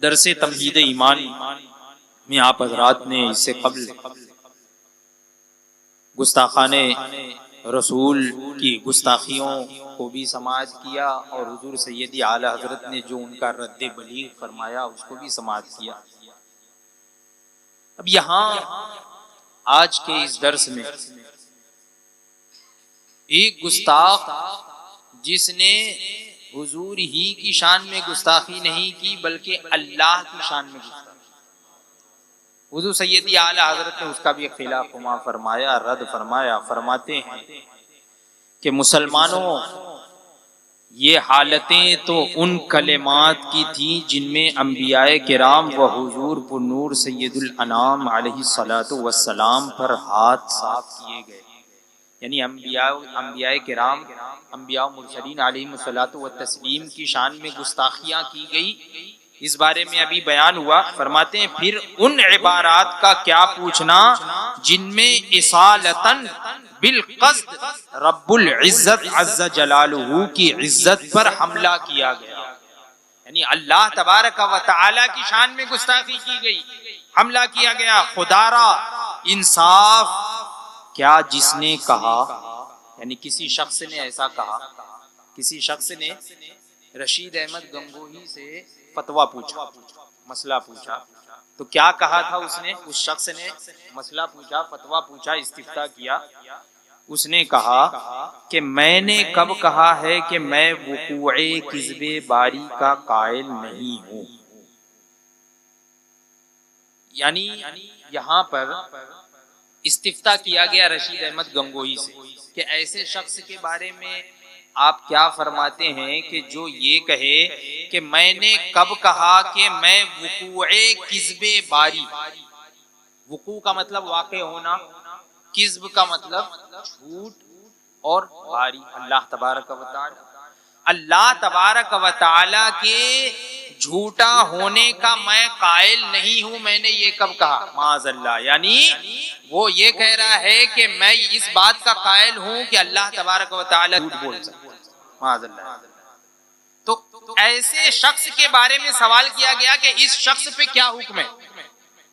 درس تمہید ایمان میں آپ حضرات نے اس سے قبل گستاخان رسول کی گستاخیوں کو بھی سماعت کیا اور حضور سیدی اعلی حضرت نے جو ان کا رد بلیغ فرمایا اس کو بھی سماعت کیا۔ اب یہاں آج کے اس درس میں ایک گستاخ جس نے حضور ہی کی شان میں گستاخی نہیں کی بلکہ اللہ کی شان میں گستاخی، حضور سیدی اعلی حضرت نے اس کا بھی خلاف ما فرمایا، رد فرمایا۔ فرماتے ہیں کہ مسلمانوں، یہ حالتیں تو ان کلمات کی تھیں جن میں انبیاء کرام و حضور پر نور سید الانام علیہ الصلوۃ والسلام پر ہاتھ صاف کیے گئے، یعنی انبیاء کرام، انبیاء مرسلین علیہم الصلوۃ والتسلیم کی شان میں گستاخیاں کی گئی، اس بارے میں ابھی بیان ہوا۔ فرماتے ہیں پھر ان عبارات کا کیا پوچھنا جن میں اصالتاً بالقصد رب العزت عز جلالہ کی عزت پر حملہ کیا گیا، یعنی اللہ تبارک و تعالی کی شان میں گستاخی کی گئی، حملہ کیا گیا۔ خدا را انصاف کیا جس نے کہا، یعنی کسی شخص نے ایسا کہا، کسی شخص نے رشید احمد گنگوہی سے فتویٰ پوچھا، مسئلہ پوچھا، تو کیا کہا تھا اس نے؟ اس شخص نے مسئلہ پوچھا، فتویٰ پوچھا، استفتاء کیا، اس نے کہا کہ میں نے کب کہا ہے کہ میں وقوع کذب باری کا قائل نہیں ہوں، یعنی یہاں پر استفتاء کیا گیا رشید احمد گنگوہی سے کہ ایسے شخص کے بارے میں آپ کیا فرماتے ہیں کہ جو یہ کہے کہ میں نے کب کہا کہ میں وقوع کذب باری، وقوع کا مطلب واقع ہونا، کذب کا مطلب جھوٹ، اور باری اللہ تبارک و تعالی، اللہ تبارک و تعالی کے جھوٹا ہونے کا میں قائل نہیں ہوں، میں نے یہ کب کہا؟ معاذ اللہ، یعنی وہ یہ کہہ رہا ہے کہ میں اس بات کا قائل ہوں کہ اللہ تبارک و تعالی جھوٹ بول سکتا ہے، معاذ اللہ۔ تو ایسے شخص کے بارے میں سوال کیا گیا کہ اس شخص پہ کیا حکم ہے،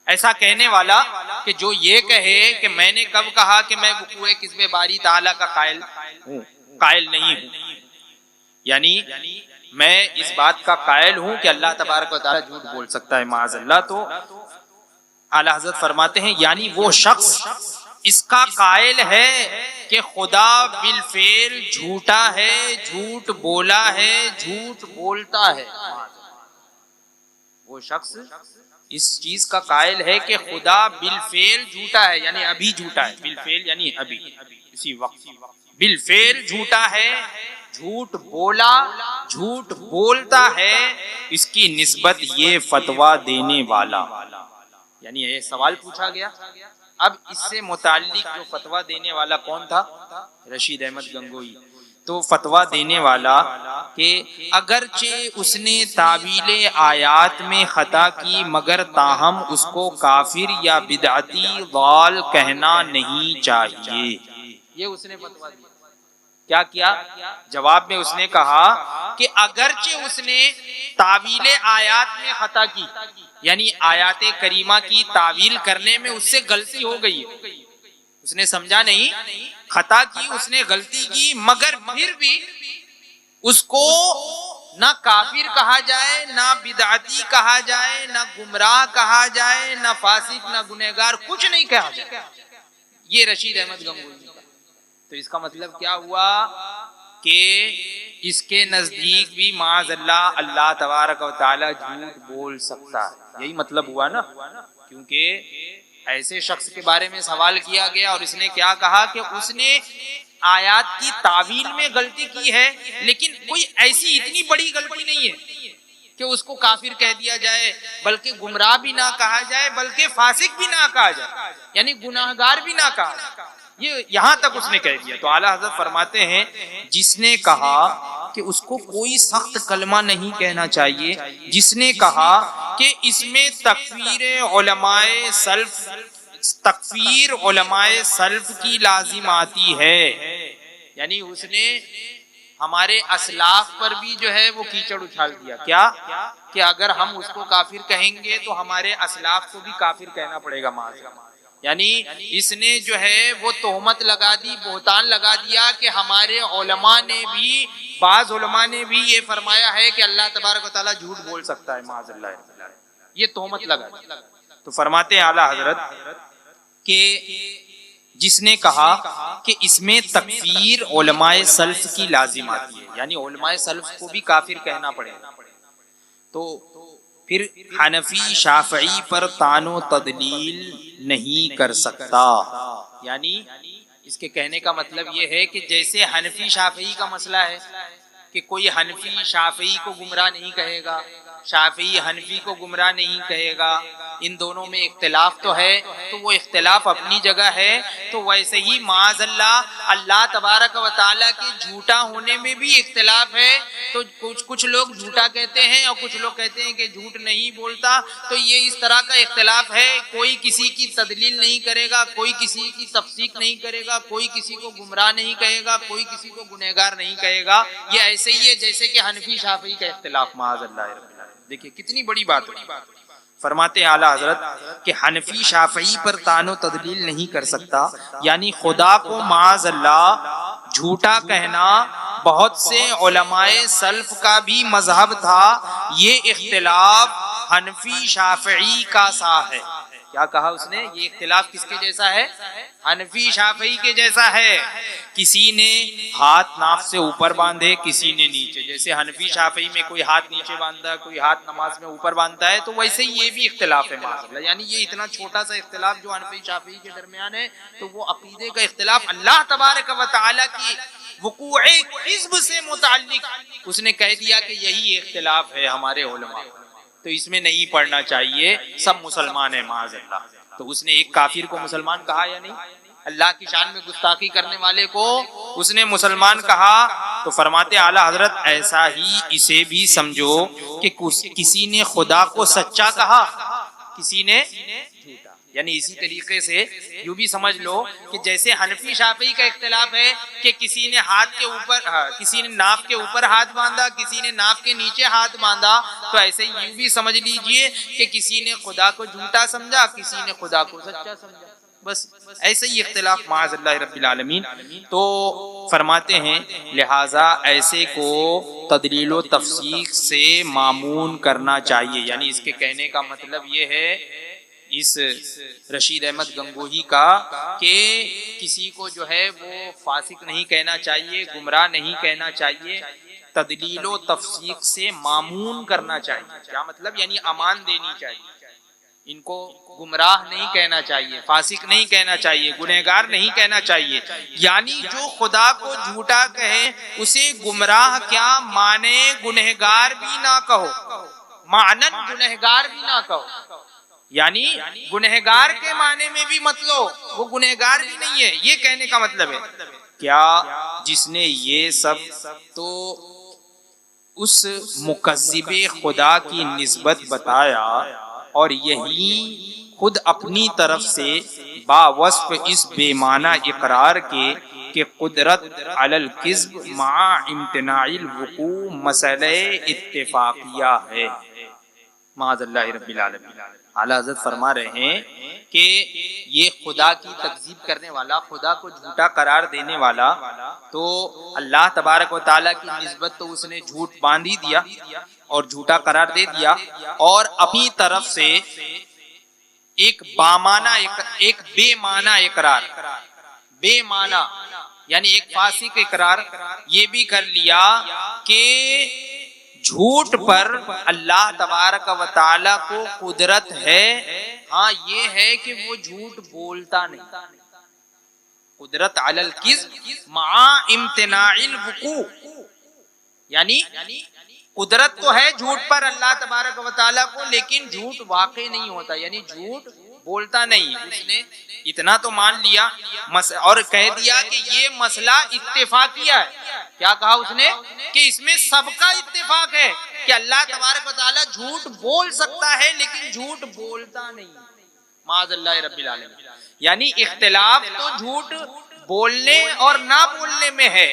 ایسا کہنے والا کہ جو یہ کہے کہ میں نے کب کہا کہ میں وقوع کذب باری تعالی کا قائل نہیں ہوں، یعنی میں اس بات کا قائل ہوں کہ اللہ تبارک و تعالی جھوٹ بول سکتا ہے، معاذ اللہ۔ تو اعلی حضرت فرماتے ہیں یعنی وہ شخص اس کا قائل ہے کہ خدا بالفعل جھوٹا ہے، جھوٹ بولا ہے، جھوٹ بولتا ہے، وہ شخص اس چیز کا قائل ہے کہ خدا بالفعل جھوٹا ہے، یعنی ابھی جھوٹا ہے، بالفعل یعنی ابھی، اسی وقت بالفعل جھوٹا ہے، جھوٹ بولا، جھوٹ بولتا ہے، اس کی نسبت یہ فتویٰ دینے والا، یعنی یہ سوال پوچھا گیا۔ اب اس سے متعلق جو فتویٰ دینے والا کون تھا؟ رشید احمد گنگوہی۔ تو فتویٰ دینے والا کہ اگرچہ اس نے تعویل آیات میں خطا کی مگر تاہم اس کو کافر یا بدعتی ضال کہنا نہیں چاہیے، یہ اس نے فتویٰ دیا۔ کیا کیا؟ جواب میں اس نے کہا کہ اگرچہ اس نے تعویل آیات میں خطا کی، یعنی آیات کریمہ کی تعویل کرنے میں اس سے غلطی ہو گئی ہے، اس نے سمجھا نہیں، خطا کی، اس نے غلطی کی، مگر پھر بھی اس کو نہ کافر کہا جائے، نہ بدعتی کہا جائے، نہ گمراہ کہا جائے، نہ فاسق، نہ گنہگار، کچھ نہیں کہا جائے، یہ رشید احمد گنگوہی کا۔ تو اس کا مطلب کیا ہوا کہ اس کے نزدیک بھی معاذ اللہ اللہ تبارک و تعالی جھوٹ بول سکتا ہے، یہی مطلب ہوا نا، کیونکہ ایسے شخص کے بارے میں سوال کیا گیا اور اس نے کیا کہا کہ اس نے آیات کی تعویل میں غلطی کی ہے، لیکن کوئی ایسی اتنی بڑی غلطی نہیں ہے کہ اس کو کافر کہہ دیا جائے، بلکہ گمراہ بھی نہ کہا جائے، بلکہ فاسق بھی نہ کہا جائے، یعنی گناہگار بھی نہ کہا جائے، یہ یہاں تک اس نے کہہ دیا۔ تو اعلیٰ حضرت فرماتے ہیں جس نے کہا کہ اس کو کوئی سخت کلمہ نہیں کہنا چاہیے، جس نے کہا کہ اس میں تکفیر علماء سلف کی لازم آتی ہے، یعنی اس نے ہمارے اسلاف پر بھی جو ہے وہ کیچڑ اچھال دیا. کیا کہ اگر ہم اس کو کافر کہیں گے تو ہمارے اسلاف کو بھی کافر کہنا پڑے گا معاذ اللہ. یعنی اس نے جو ہے وہ تہمت لگا دی، بہتان لگا دیا کہ ہمارے علماء نے بھی، بعض علماء نے بھی یہ فرمایا ہے کہ اللہ تبارک و تعالیٰ جھوٹ بول سکتا ہے معاذ اللہ. یہ تہمت لگا دی. تو فرماتے ہیں اعلیٰ حضرت کہ جس نے کہا کہ اس میں تکفیر علماء سلف کی لازم آتی ہے، یعنی علماء سلف کو بھی کافر کہنا پڑے گا، تو پھر حنفی شافعی پر طعن و تدلیل نہیں کر سکتا. یعنی اس کے کہنے کا مطلب یہ ہے کہ جیسے حنفی شافعی کا مسئلہ ہے کہ کوئی حنفی شافعی کو گمراہ نہیں کہے گا، شافعی حنفی کو گمراہ نہیں کہے گا، ان دونوں میں اختلاف تو ہے، تو وہ اختلاف اپنی جگہ ہے. تو ویسے ہی معاذ اللہ اللہ تبارک و تعالیٰ کے جھوٹا ہونے میں بھی اختلاف ہے. تو کچھ لوگ جھوٹا کہتے ہیں اور کچھ لوگ کہتے ہیں کہ جھوٹ نہیں بولتا. تو یہ اس طرح کا اختلاف ہے. کوئی کسی کی تدلیل نہیں کرے گا، کوئی کسی کی تفسیق نہیں کرے گا، کوئی کسی کو گمراہ نہیں کہے گا، کوئی کسی کو گنہگار نہیں کہے گا. یہ ایسے ہی ہے جیسے کہ حنفی شافعی کا اختلاف معاذ اللہ. دیکھیے کتنی بڑی بات ہے. فرماتے ہیں اعلیٰ حضرت کہ حنفی شافعی پر طعن و تدلیل نہیں کر سکتا، یعنی خدا کو معاذ اللہ جھوٹا کہنا بہت سے علماء سلف کا بھی مذہب تھا. یہ اختلاف حنفی شافعی کا سا ہے. کیا کہا اس نے؟ یہ اختلاف کس کے جیسا ہے؟ حنفی شافعی کے جیسا ہے. کسی نے ہاتھ ناف سے اوپر باندھے، کسی نے نیچے. جیسے حنفی شافعی میں کوئی ہاتھ نیچے باندھتا ہے، کوئی ہاتھ نماز میں اوپر باندھتا ہے، تو ویسے ہی یہ بھی اختلاف ہے معاذ اللہ. یعنی یہ اتنا چھوٹا سا اختلاف جو حنفی شافعی کے درمیان ہے، تو وہ عقیدے کا اختلاف اللہ تبارک و تعالیٰ کی وقوع کذب سے متعلق اس نے کہہ دیا کہ یہی اختلاف ہے ہمارے علماء، تو اس میں نہیں پڑھنا چاہیے، سب مسلمان ہیں معاذ اللہ. تو اس نے ایک کافر کو مسلمان کہا یا نہیں؟ اللہ کی شان میں گستاخی کرنے والے کو اس نے مسلمان کہا. تو فرماتے اعلیٰ حضرت ایسا ہی اسے بھی سمجھو کہ کسی نے خدا کو سچا کہا، کسی نے جھوٹا. یعنی اسی طریقے سے یوں بھی سمجھ لو کہ جیسے حنفی شافعی کا اختلاف ہے کہ کسی نے ہاتھ کے اوپر، کسی نے ناف کے اوپر ہاتھ باندھا، کسی نے ناف کے نیچے ہاتھ باندھا، تو ایسے ہی یوں بھی سمجھ لیجئے کہ کسی نے خدا کو جھوٹا سمجھا، کسی نے خدا کو سچا سمجھا. بس ایسے ہی اختلاف معاذ اللہ رب العالمین. تو فرماتے ہیں لہٰذا ایسے کو تدلیل و تفسیق سے مامون کرنا چاہیے. یعنی اس کے کہنے کا مطلب یہ ہے اس رشید احمد گنگوہی کا کہ کسی کو جو ہے وہ فاسق نہیں کہنا چاہیے، گمراہ نہیں کہنا چاہیے، تدلیل و تفسیق سے مامون کرنا چاہیے. کیا مطلب؟ یعنی امان دینی چاہیے. ان کو گمراہ نہیں کہنا چاہیے، فاسق نہیں کہنا چاہیے، گنہگار نہیں کہنا چاہیے. یعنی جو خدا کو جھوٹا کہے اسے گمراہ کیا مانے گنہگار بھی نہ کہو، معنن گنہگار بھی نہ کہو. یعنی گنہگار کے معنی میں بھی مت لو، وہ گنہگار بھی نہیں ہے، یہ کہنے کا مطلب ہے. کیا جس نے یہ سب تو اس مکذب خدا کی نسبت بتایا اور یہی خود اپنی طرف سے باوصف اس بے معنی اقرار کے کہ قدرت علی الکذب مع امتناع الوقوع مسئلہ اتفاقیہ ہے معاذ اللہ رب العالمین. اعلیٰ حضرت فرما رہے ہیں کہ یہ خدا کی تکذیب کرنے والا، خدا کو جھوٹا قرار دینے والا، تو اللہ تبارک و تعالیٰ کی نسبت تو اس نے جھوٹ باندھ ہی دیا اور جھوٹا قرار دے دیا، اور اپنی طرف سے ایک بے معنی اقرار، بے معنی یعنی ایک فاسق اقرار یہ بھی کر لیا کہ جھوٹ پر اللہ تبارک و تعالیٰ کو قدرت ہے. ہاں یہ ہے کہ وہ جھوٹ بولتا نہیں. قدرت علی الکذب مع امتناع الوقوع، یعنی قدرت تو ہے جھوٹ پر اللہ تبارک و تعالیٰ کو، لیکن جھوٹ واقع نہیں ہوتا، یعنی جھوٹ بولتا نہیں. اس نے اتنا تو مان لیا اور کہہ دیا کہ یہ مسئلہ اتفاقیہ ہے. کیا کہا اس نے؟ کہ اس میں سب کا اتفاق ہے کہ اللہ تبارک و تعالیٰ جھوٹ بول سکتا ہے لیکن جھوٹ بولتا نہیں معاذ اللہ رب العالمین. یعنی اختلاف تو جھوٹ بولنے اور نہ بولنے میں ہے،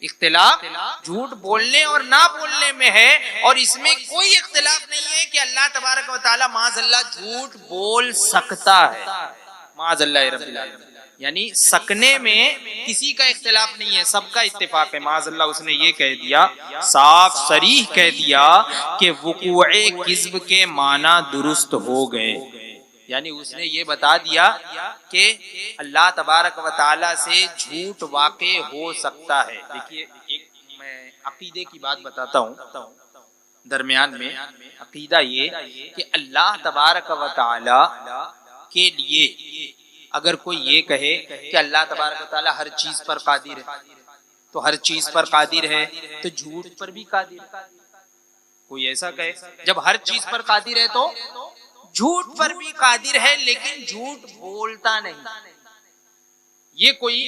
اختلاف جھوٹ بولنے اور نہ بولنے میں ہے، اور اس میں کوئی اختلاف نہیں ہے کہ اللہ تبارک و تعالی معاذ اللہ جھوٹ بول سکتا ہے، معاذ اللہ رب العالمین، یعنی سکنے میں کسی کا اختلاف نہیں ہے، سب کا اتفاق ہے۔ معاذ اللہ اس نے یہ کہہ دیا، صاف صریح کہہ دیا کہ وقوع کذب کے معنی درست ہو گئے، یعنی اس نے یہ بتا دیا کہ اللہ تبارک و تعالی سے جھوٹ واقع ہو سکتا ہے۔ دیکھیے ایک میں عقیدے کی بات بتاتا ہوں درمیان میں، عقیدہ یہ کہ اللہ تبارک و تعالی کے لیے اگر کوئی یہ کہے کہ اللہ تبارک و تعالی ہر چیز پر قادر ہے، تو ہر چیز پر قادر ہے تو جھوٹ پر بھی قادر ہے۔ کوئی ایسا کہے جب ہر چیز پر قادر ہے تو جھوٹ پر بھی قادر ہے، لیکن جھوٹ بولتا نہیں۔ یہ کوئی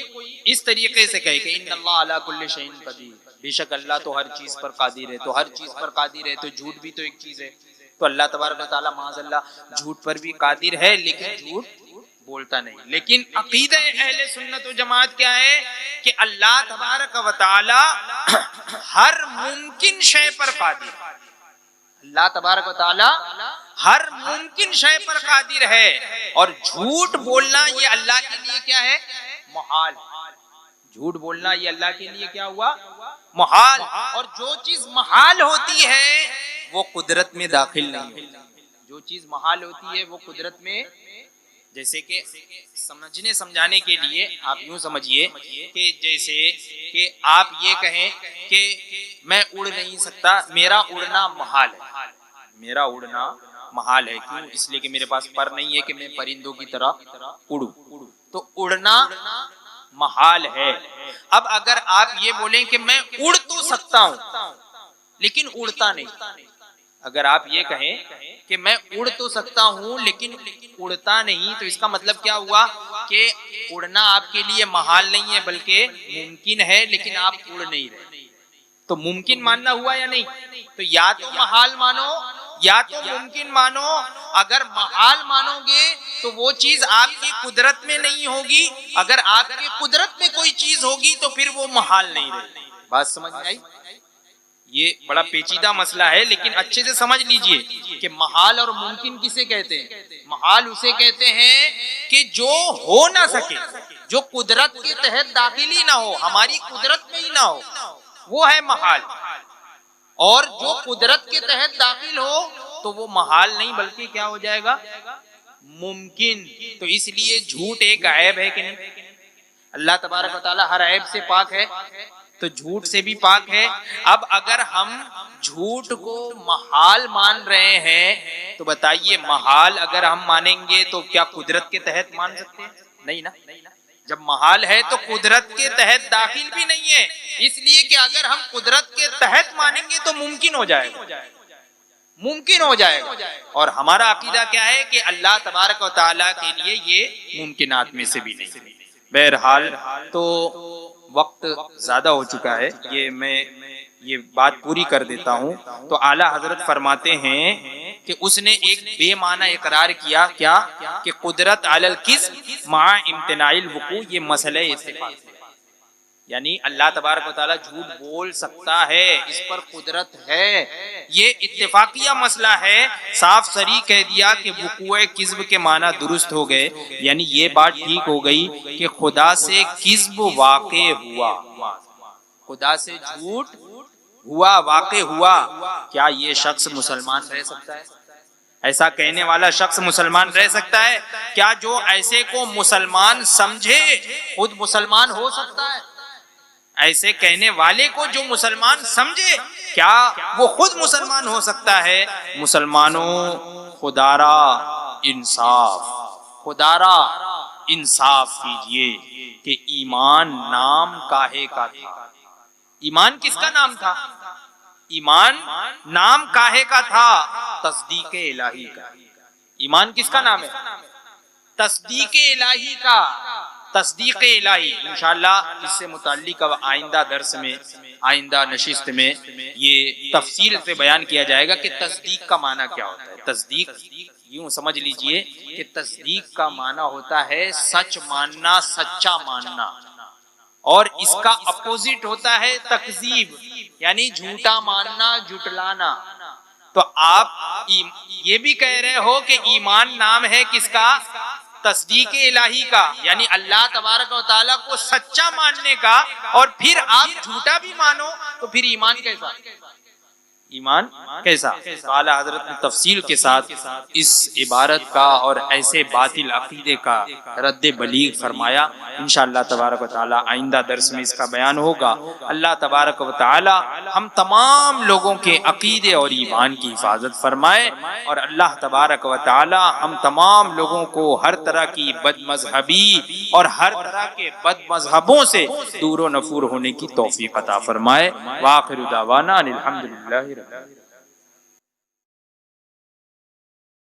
اس طریقے سے کہے کہ ان اللہ علی کل شیء قدیر، بے شک اللہ تو ہر چیز پر قادر ہے، تو ہر چیز پر قادر ہے تو جھوٹ بھی تو ایک چیز ہے، تو اللہ تبارک و تعالی معاذ اللہ جھوٹ پر بھی قادر ہے لیکن جھوٹ بولتا نہیں۔ لیکن عقیدہ اہل سنت و جماعت کیا ہے کہ اللہ تبارک و تعالی ہر ممکن شے پر قادر ہے، اللہ تبارک و تعالی ہر ممکن شے پر قادر ہے، اور جھوٹ بولنا یہ اللہ کے لیے کیا ہے؟ محال۔ جھوٹ بولنا یہ اللہ کے لیے کیا ہوا؟ محال۔ اور جو چیز محال ہوتی ہے وہ قدرت میں داخل نہیں ہوتی، جو چیز محال ہوتی ہے وہ قدرت میں، جیسے کہ سمجھنے سمجھانے کے لیے آپ یوں سمجھیے کہ جیسے کہ آپ یہ کہیں کہ میں اڑ نہیں سکتا، میرا اڑنا محال ہے، میرا اڑنا محال ہے، کیوں؟ اس لیے کہ میرے پاس پر نہیں ہے کہ میں پرندوں کی طرح اڑوں، تو اڑنا محال ہے۔ اب اگر آپ یہ بولیں کہ میں اڑ تو سکتا ہوں لیکن اڑتا نہیں، اگر آپ یہ کہیں کہ میں اڑ تو سکتا ہوں لیکن اڑتا نہیں، تو اس کا مطلب کیا ہوا کہ اڑنا آپ کے لیے محال نہیں ہے بلکہ ممکن ہے، لیکن آپ اڑ نہیں رہے، تو ممکن ماننا ہوا یا نہیں؟ تو یا تو محال مانو یا تو ممکن مانو۔ اگر محال مانو گے تو وہ چیز آپ کی قدرت میں نہیں ہوگی، اگر آپ کی قدرت میں کوئی چیز ہوگی تو پھر وہ محال نہیں رہے گی۔ بات سمجھ میں آئی؟ یہ بڑا پیچیدہ مسئلہ ہے، لیکن اچھے سے سمجھ لیجئے کہ محال اور ممکن کسے کہتے ہیں؟ محال اسے کہتے ہیں کہ جو ہو نہ سکے، جو قدرت کے تحت داخل ہی نہ ہو، ہماری قدرت میں ہی نہ ہو، وہ ہے محال۔ اور جو قدرت کے تحت داخل ہو تو وہ محال نہیں بلکہ کیا ہو جائے گا؟ ممکن۔ تو اس لیے جھوٹ ایک عیب ہے کہ نہیں؟ اللہ تبارک و تعالی ہر عیب سے پاک ہے، تو جھوٹ سے بھی پاک ہے۔ اب اگر ہم جھوٹ کو محال مان رہے ہیں تو بتائیے محال اگر ہم مانیں گے تو کیا قدرت کے تحت مان سکتے ہیں؟ نہیں نا۔ جب محال ہے تو قدرت کے تحت داخل بھی نہیں ہے، اس لیے کہ اگر ہم قدرت کے تحت مانیں گے تو ممکن ہو جائے گا، ممکن ہو جائے گا۔ اور ہمارا عقیدہ کیا ہے کہ اللہ تبارک و تعالیٰ کے لیے یہ ممکنات میں سے بھی نہیں۔ بہرحال تو وقت زیادہ ہو چکا ہے، میں یہ بات پوری کر دیتا ہوں۔ تو اعلیٰ حضرت فرماتے ہیں کہ اس نے ایک بے معنی اقرار کیا، کیا کہ قدرت علی الکذب مع امتناع الوقوع، یہ مسئلہ اتفاق ہے، یعنی اللہ تبارک و تعالیٰ جھوٹ بول سکتا ہے، اس پر قدرت ہے، یہ اتفاقیہ مسئلہ ہے۔ صاف صریح کہہ دیا کہ وقوع کذب کے معنی درست ہو گئے، یعنی یہ بات ٹھیک ہو گئی کہ خدا سے کذب واقع ہوا، خدا سے جھوٹ ہوا، واقع ہوا۔ کیا یہ شخص مسلمان رہ سکتا ہے؟ ایسا کہنے والا شخص مسلمان رہ سکتا ہے کیا؟ جو ایسے کو مسلمان سمجھے خود مسلمان ہو سکتا ہے؟ ایسے کہنے والے کو جو مسلمان سمجھے کیا وہ خود مسلمان ہو سکتا ہے؟ مسلمانوں خدا را انصاف، خدا را انصاف کیجئے کہ ایمان نام کاہے کا تھا؟ ایمان کس کا نام تھا؟ ایمان نام کاہے کا تھا؟ تصدیق الہی کا۔ ایمان کس کا نام ہے؟ تصدیق الہی کا، تصدیق الہی۔ انشاءاللہ اس سے متعلق آئندہ درس میں، آئندہ نشست میں یہ تفصیل سے بیان کیا جائے گا کہ تصدیق کا معنی کیا ہوتا ہے۔ تصدیق یوں سمجھ لیجئے کہ تصدیق کا معنی ہوتا ہے سچ ماننا، سچا ماننا، اور اس کا اپوزٹ ہوتا ہے تکذیب، یعنی جھوٹا ماننا، جھٹلانا۔ تو آپ یہ بھی کہہ رہے ہو کہ ایمان نام ہے کس کا؟ تصدیق الہی کا، یعنی اللہ تبارک و تعالیٰ کو سچا ماننے کا، اور پھر آپ جھوٹا بھی مانو تو پھر ایمان کیسا؟ ایمان کیسا؟ اعلیٰ حضرت نے تفصیل کے ساتھ اس عبارت کا اور ایسے باطل عقیدے کا رد بلیغ فرمایا۔ انشاءاللہ تبارک و تعالی آئندہ درس میں اس کا بیان ہوگا۔ اللہ تبارک و تعالی ہم تمام لوگوں کے عقیدے اور ایمان کی حفاظت فرمائے، اور اللہ تبارک و تعالی ہم تمام لوگوں کو ہر طرح کی بد مذہبی اور ہر طرح کے بد مذہبوں سے دور و نفور ہونے کی توفیق عطا فرمائے۔ وآخر دعوانا الحمدللہ رب العالمین۔